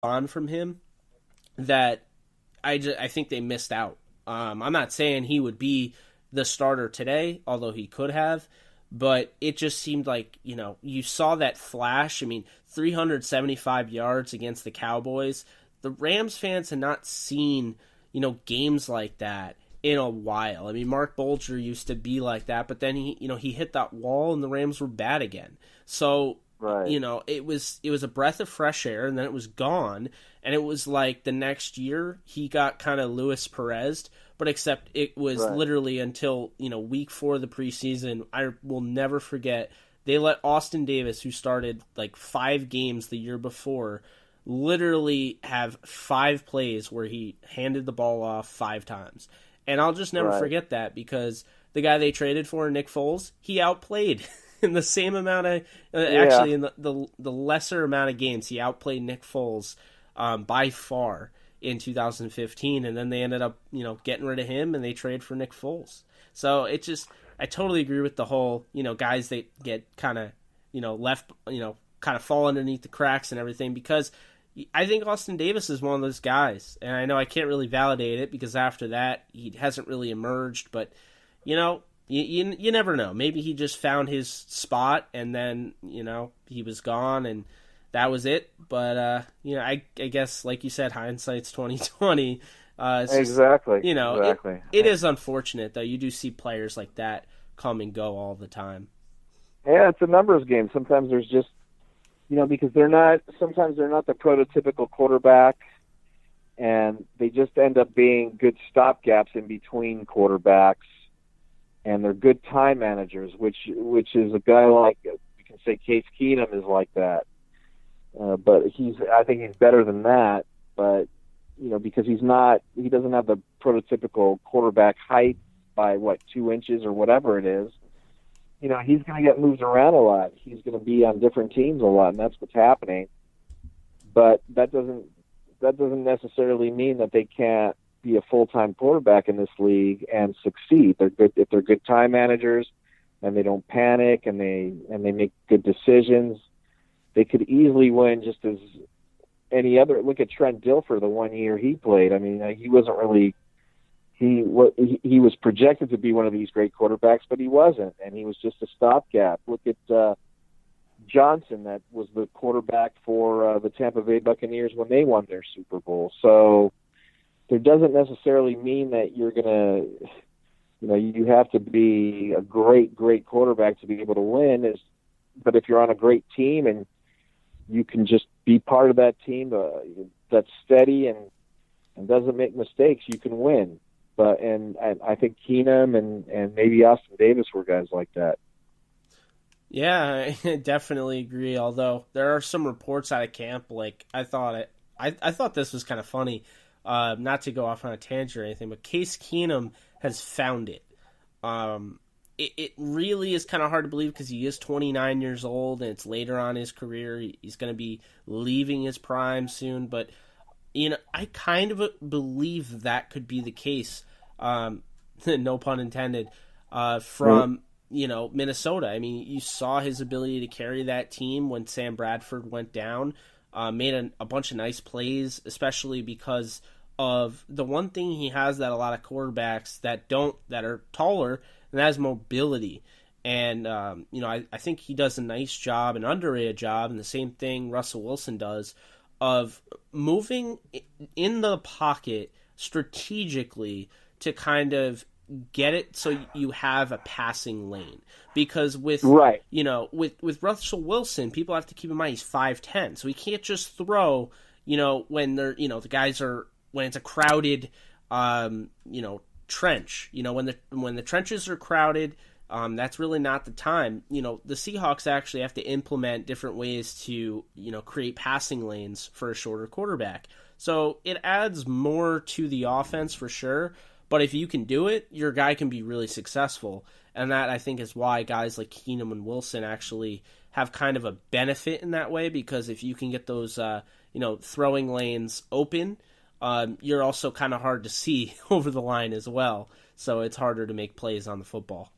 on from him that I think they missed out. I'm not saying he would be the starter today, although he could have, but it just seemed like, you saw that flash. I mean, 375 yards against the Cowboys. The Rams fans had not seen, games like that in a while. I mean, Mark Bolger used to be like that, but then he hit that wall and the Rams were bad again. So, Right. it was a breath of fresh air, and then it was gone. And it was like the next year he got kind of Luis Perez, but except it was Right. literally until week 4 of the preseason. I will never forget, they let Austin Davis, who started like 5 games the year before, literally have 5 plays where he handed the ball off 5 times. And I'll just never Right. forget that, because the guy they traded for, Nick Foles, he outplayed in the same amount of Yeah. actually in the lesser amount of games, he outplayed Nick Foles by far in 2015, and then they ended up getting rid of him and they trade for Nick Foles. So it just, I totally agree with the whole guys that get kind of left, kind of fall underneath the cracks and everything, because I think Austin Davis is one of those guys, and I know I can't really validate it because after that he hasn't really emerged, but you never know. Maybe he just found his spot and then he was gone and that was it. But I guess, like you said, hindsight's 2020. It's just, Exactly. it Exactly. it is unfortunate though. You do see players like that come and go all the time. Yeah, it's a numbers game. Sometimes there's just, because sometimes they're not the prototypical quarterback, and they just end up being good stopgaps in between quarterbacks, and they're good time managers, which is a guy like, you can say Case Keenum is like that. But I think he's better than that. But because he doesn't have the prototypical quarterback height by 2 inches or whatever it is. He's going to get moved around a lot. He's going to be on different teams a lot, and that's what's happening. But that doesn't necessarily mean that they can't be a full-time quarterback in this league and succeed. They're good if they're good time managers, and they don't panic, and they make good decisions. They could easily win just as any other. Look at Trent Dilfer, the 1 year he played. I mean, he wasn't really he was projected to be one of these great quarterbacks, but he wasn't, and he was just a stopgap. Look at Johnson, that was the quarterback for the Tampa Bay Buccaneers when they won their Super Bowl. So there doesn't necessarily mean that you're gonna, you have to be a great quarterback to be able to win. But if you're on a great team and you can just be part of that team that's steady and doesn't make mistakes, you can win. But and I think Keenum and maybe Austin Davis were guys like that. Yeah, I definitely agree. Although there are some reports out of camp, like I thought this was kind of funny. Not to go off on a tangent or anything, but Case Keenum has found it. It really is kind of hard to believe because he is 29 years old and it's later on in his career. He's going to be leaving his prime soon, but I kind of believe that could be the case. No pun intended. From Minnesota. I mean, you saw his ability to carry that team when Sam Bradford went down. Made a bunch of nice plays, especially because of the one thing he has that a lot of quarterbacks that are taller, and that is mobility. And I think he does a nice job, an underrated job, and the same thing Russell Wilson does, of moving in the pocket strategically to kind of get it so you have a passing lane. Because with Right. with Russell Wilson, people have to keep in mind he's 5'10", so he can't just throw when they're the guys are, when it's a crowded trench. When the trenches are crowded, that's really not the time. The Seahawks actually have to implement different ways to, create passing lanes for a shorter quarterback. So it adds more to the offense for sure. But if you can do it, your guy can be really successful. And that, I think, is why guys like Keenum and Wilson actually have kind of a benefit in that way, because if you can get those, throwing lanes open, you're also kind of hard to see over the line as well. So it's harder to make plays on the football.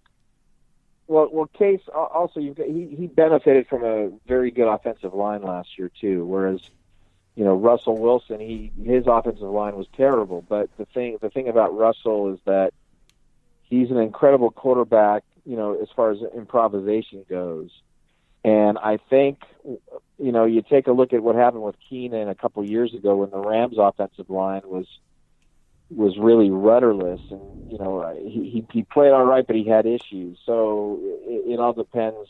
Well, Case also he benefited from a very good offensive line last year too. Whereas, Russell Wilson, his offensive line was terrible. But the thing about Russell is that he's an incredible quarterback, as far as improvisation goes. And I think, you take a look at what happened with Keenan a couple years ago when the Rams' offensive line was really rudderless, and he played all right, but he had issues. So it all depends.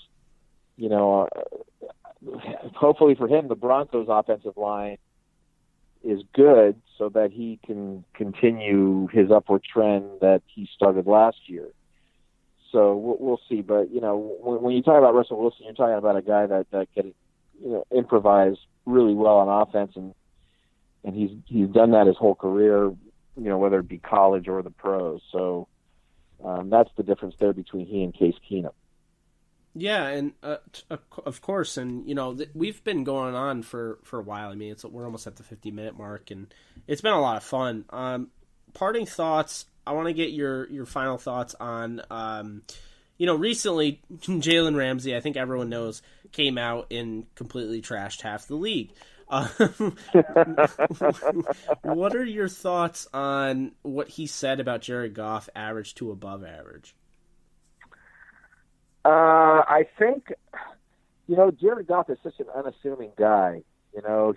Hopefully for him, the Broncos' offensive line is good so that he can continue his upward trend that he started last year. So we'll see. But when you talk about Russell Wilson, you're talking about a guy that can improvise really well on offense, and he's done that his whole career. Whether it be college or the pros. So that's the difference there between he and Case Keenum. Yeah, and of course, and we've been going on for a while. I mean, we're almost at the 50-minute mark, and it's been a lot of fun. Parting thoughts. I want to get your final thoughts on, recently Jalen Ramsey, I think everyone knows, came out and completely trashed half the league. What are your thoughts on what he said about Jared Goff, average to above average? I think, Jared Goff is such an unassuming guy.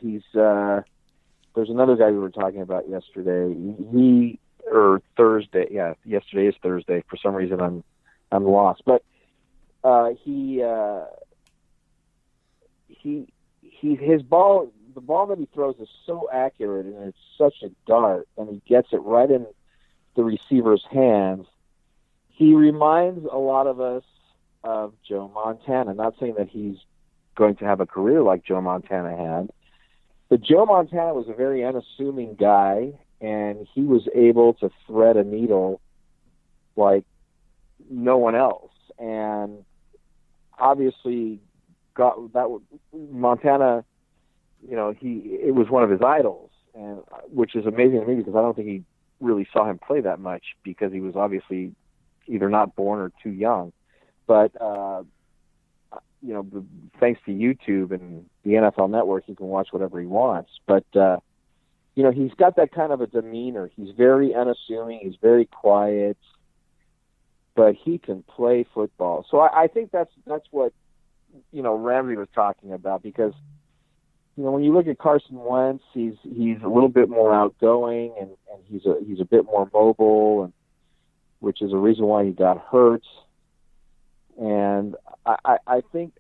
He's there's another guy we were talking about yesterday. Thursday. Yeah, yesterday is Thursday. For some reason, I'm lost. But his ball. The ball that he throws is so accurate, and it's such a dart, and he gets it right in the receiver's hands. He reminds a lot of us of Joe Montana. Not saying that he's going to have a career like Joe Montana had, but Joe Montana was a very unassuming guy, and he was able to thread a needle like no one else. And obviously, Montana. It was one of his idols, and which is amazing to me because I don't think he really saw him play that much because he was obviously either not born or too young. But thanks to YouTube and the NFL Network, he can watch whatever he wants. But he's got that kind of a demeanor. He's very unassuming. He's very quiet, but he can play football. So I think that's what Ramsey was talking about because. When you look at Carson Wentz, he's a little bit more outgoing and he's a bit more mobile, and which is a reason why he got hurt. And I think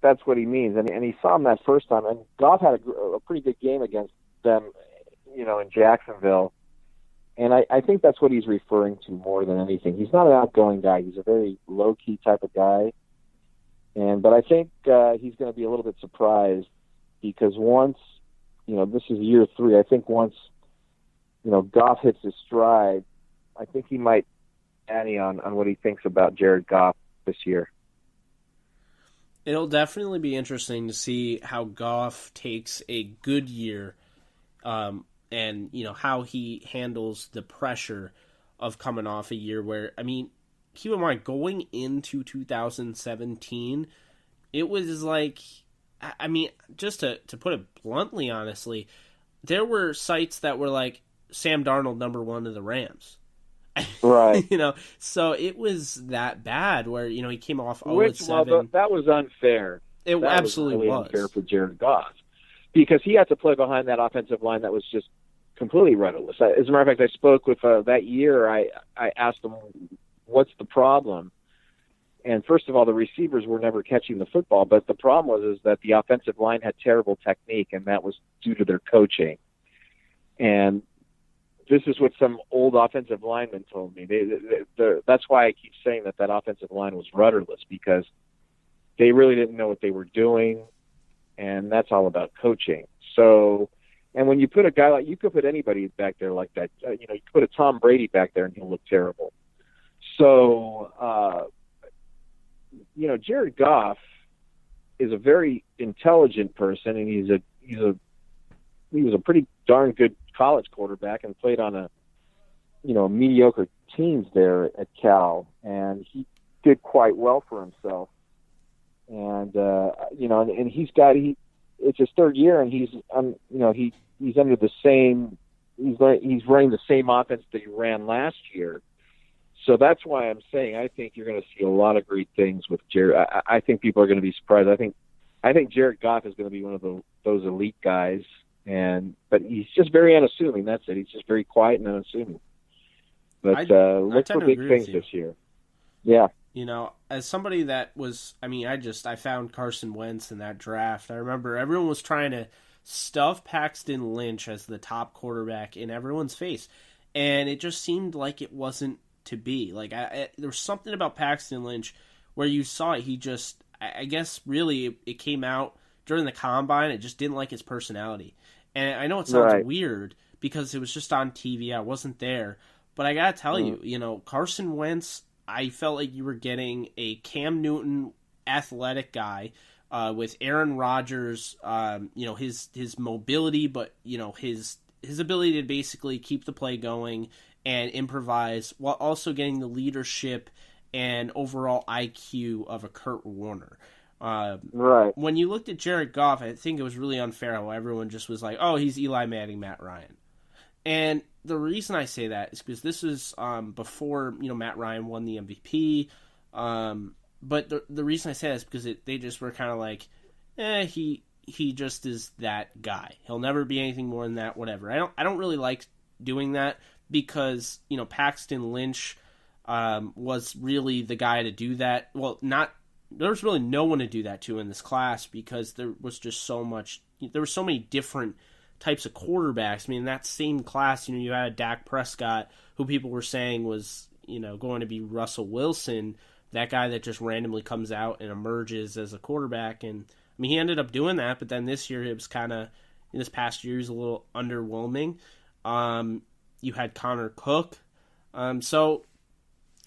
that's what he means. And he saw him that first time. And Goff had a pretty good game against them, in Jacksonville. And I think that's what he's referring to more than anything. He's not an outgoing guy. He's a very low key type of guy. But I think he's going to be a little bit surprised because once, this is year 3. I think once, Goff hits his stride, I think he might Annie on what he thinks about Jared Goff this year. It'll definitely be interesting to see how Goff takes a good year, and how he handles the pressure of coming off a year where, keep in mind, going into 2017, it was like, just to put it bluntly, honestly, there were sites that were like, Sam Darnold #1 of the Rams. Right. So it was that bad where, he came off 0-7. Well, that was unfair. It absolutely was. Unfair for Jared Goff because he had to play behind that offensive line that was just completely rudderless. As a matter of fact, I spoke with that year. I asked him, what's the problem? And first of all, the receivers were never catching the football, but the problem was that the offensive line had terrible technique, and that was due to their coaching. And this is what some old offensive linemen told me. That's why I keep saying that offensive line was rudderless, because they really didn't know what they were doing, and that's all about coaching. So, and when you put a guy like, you could put anybody back there like that, you could put a Tom Brady back there and he'll look terrible. So, Jared Goff is a very intelligent person, and he was a pretty darn good college quarterback and played on a mediocre teams there at Cal, and he did quite well for himself. And and it's his third year, and he's under the same he's running the same offense that he ran last year. So that's why I'm saying I think you're going to see a lot of great things with Jared. I think people are going to be surprised. I think Jared Goff is going to be one of those elite guys, but he's just very unassuming. That's it. He's just very quiet and unassuming. But look for big things this year. Yeah. As somebody that was, I found Carson Wentz in that draft. I remember everyone was trying to stuff Paxton Lynch as the top quarterback in everyone's face, and it just seemed like it wasn't to be. Like, there was something about Paxton Lynch where you saw it. He just, I guess, really, it came out during the combine. It just didn't like his personality. And I know it sounds weird because it was just on TV. I wasn't there. But I got to tell you, Carson Wentz, I felt like you were getting a Cam Newton athletic guy with Aaron Rodgers, his mobility, but, his ability to basically keep the play going and improvise while also getting the leadership and overall IQ of a Kurt Warner. Right. When you looked at Jared Goff, I think it was really unfair how everyone just was like, oh, he's Eli Manning, Matt Ryan. And the reason I say that is because this was before Matt Ryan won the MVP. But the reason I say that is because they just were kind of like, he just is that guy. He'll never be anything more than that. Whatever. I don't really like doing that because Paxton Lynch was really the guy to do that. Well, there was really no one to do that to in this class because there was just so much. There were so many different types of quarterbacks. In that same class, you had Dak Prescott, who people were saying was, going to be Russell Wilson, that guy that just randomly comes out and emerges as a quarterback. And, he ended up doing that, but then this year it was kind of, in this past year, he was a little underwhelming. You had Connor Cook. So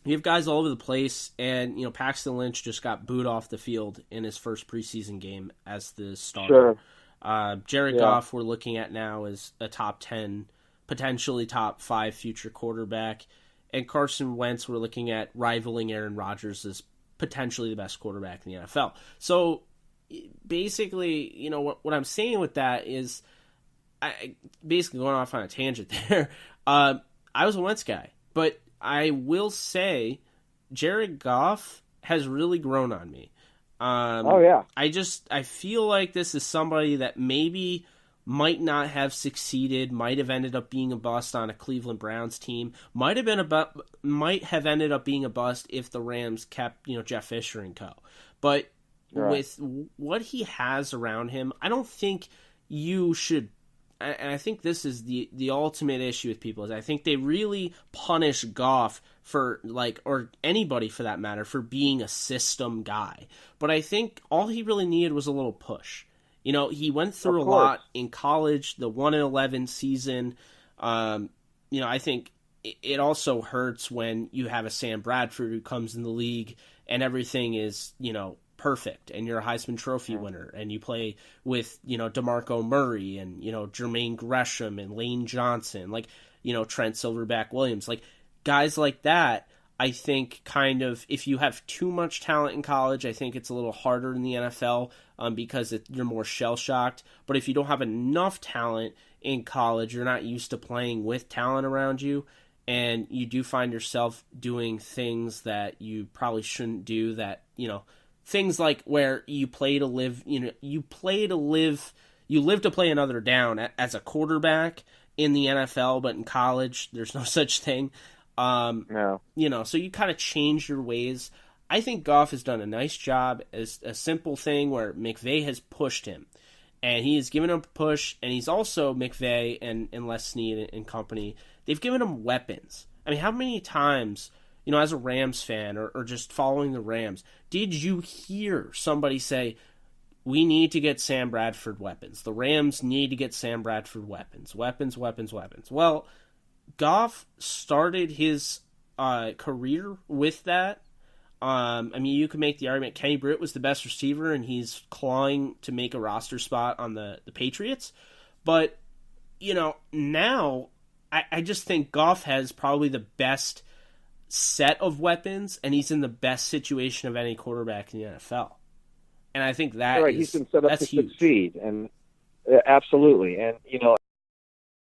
you have guys all over the place, and, Paxton Lynch just got booed off the field in his first preseason game as the starter. Sure. Jared Goff we're looking at now as a top 10, potentially top 5 future quarterback. And Carson Wentz we're looking at rivaling Aaron Rodgers as potentially the best quarterback in the NFL. So basically, what I'm saying with that is, I basically going off on a tangent there, I was a Wentz guy. But I will say Jared Goff has really grown on me. I feel like this is somebody that maybe might not have succeeded, might have ended up being a bust on a Cleveland Browns team, might have ended up being a bust if the Rams kept, Jeff Fisher and co. But with what he has around him, I don't think you should. And I think this is the ultimate issue with people is I think they really punish Goff for or anybody for that matter, for being a system guy. But I think all he really needed was a little push. He went through a lot in college, the 1-11 season. I think it also hurts when you have a Sam Bradford who comes in the league and everything is, perfect, and you're a Heisman Trophy winner, and you play with, DeMarco Murray and, Jermaine Gresham and Lane Johnson, Trent Silverback Williams, guys like that. I think kind of if you have too much talent in college, I think it's a little harder in the NFL because you're more shell-shocked. But if you don't have enough talent in college, you're not used to playing with talent around you, and you do find yourself doing things that you probably shouldn't do that, things like where you play to live, you live to play another down as a quarterback in the NFL, but in college, there's no such thing. No. So you kind of change your ways. I think Goff has done a nice job as a simple thing where McVay has pushed him, and he has given him a push, and he's also McVay and Les Snead and company. They've given him weapons. How many times, as a Rams fan or just following the Rams, did you hear somebody say, we need to get Sam Bradford weapons. The Rams need to get Sam Bradford weapons. Weapons. Well, Goff started his career with that. You could make the argument Kenny Britt was the best receiver, and he's clawing to make a roster spot on the Patriots. But, now I just think Goff has probably the best set of weapons, and he's in the best situation of any quarterback in the NFL. And I think that right. is He's been set up that's to huge. succeed, and absolutely. And